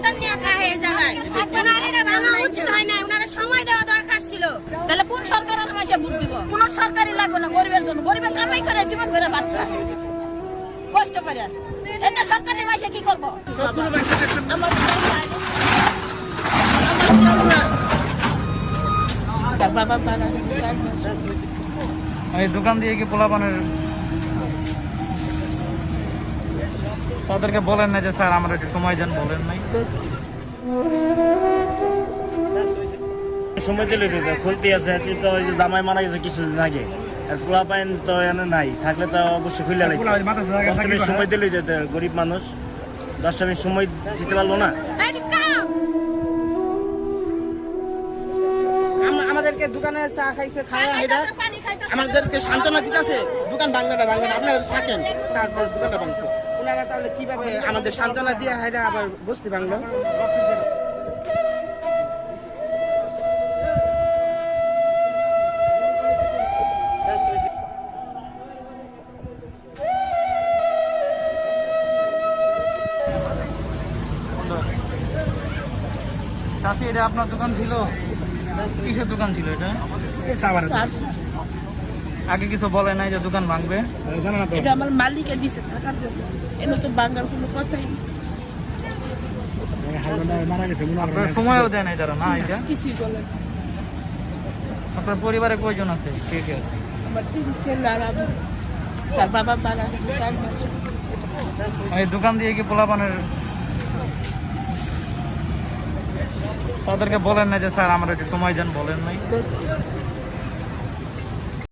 সন্তান নিয়ে খায় এই জায়গায়। ওনার এটা ভাঙা উচিত হয় না, ওনারা সময় দেওয়া দরকার ছিল। তাহলে কোন সরকারের মাসে ভোট দিব? কোন সরকারই লাগবে না গরিবের জন্য। গরিবের কামাই করে জীবন করে বাচ্চা কষ্ট করে, এটা সরকারি মাসে কি করবো? এই দোকান দিয়ে কি পোলাপানের তাদেরকে বলেন না যে স্যার আমরা একটু সময় দেন, বলেন নাই? সময় দিলে খুলতে আছে, কিন্তু ওই যে জামাই মারা গেছে কিছুদিন আগে, আর পোলা পাইন তো এনে নাই, থাকলে তো অবশ্যই খুলে লাগবে। সময় দিলে যেতে গরিব মানুষ 10টা মিনিট সময় দিতে পারলো না। আমাদেরকে দোকানে চা খাইছে, খাওয়া এটা আমাদেরকে সান্ত্বনা দিতেছে। দোকান ভাঙবে না, ভাঙবে না, আপনারা থাকেন, তারপর দোকানটা ভাঙছে। ওনারা তাহলে কিভাবে আমাদের সান্ত্বনা দিয়ে হাইরা আবার বসতে ভাঙলো? চাচি, এটা আপনার দোকান ছিল? কিসের দোকান ছিল এটা? আগে কিছু বলে নাই যে দোকান ভাঙবে? এটা আমার মালিকে দিছে থাকার জন্য, এটা তো বাংলার কোনো কথাই আপনার সময়ও দেয় নাই তারা? না, এটা কিছুই বলে না। আপনার পরিবারে কয়জন আছে? কে কে আছে? আমার 3 ছেলে আর আমি, তার বাবা মারা গেছে 4 মাস। এই দোকান দিয়ে কি পোলাপানের তাদেরকে বলেন না যে স্যার আমরা একটু সময় দেন, বলেন নাই?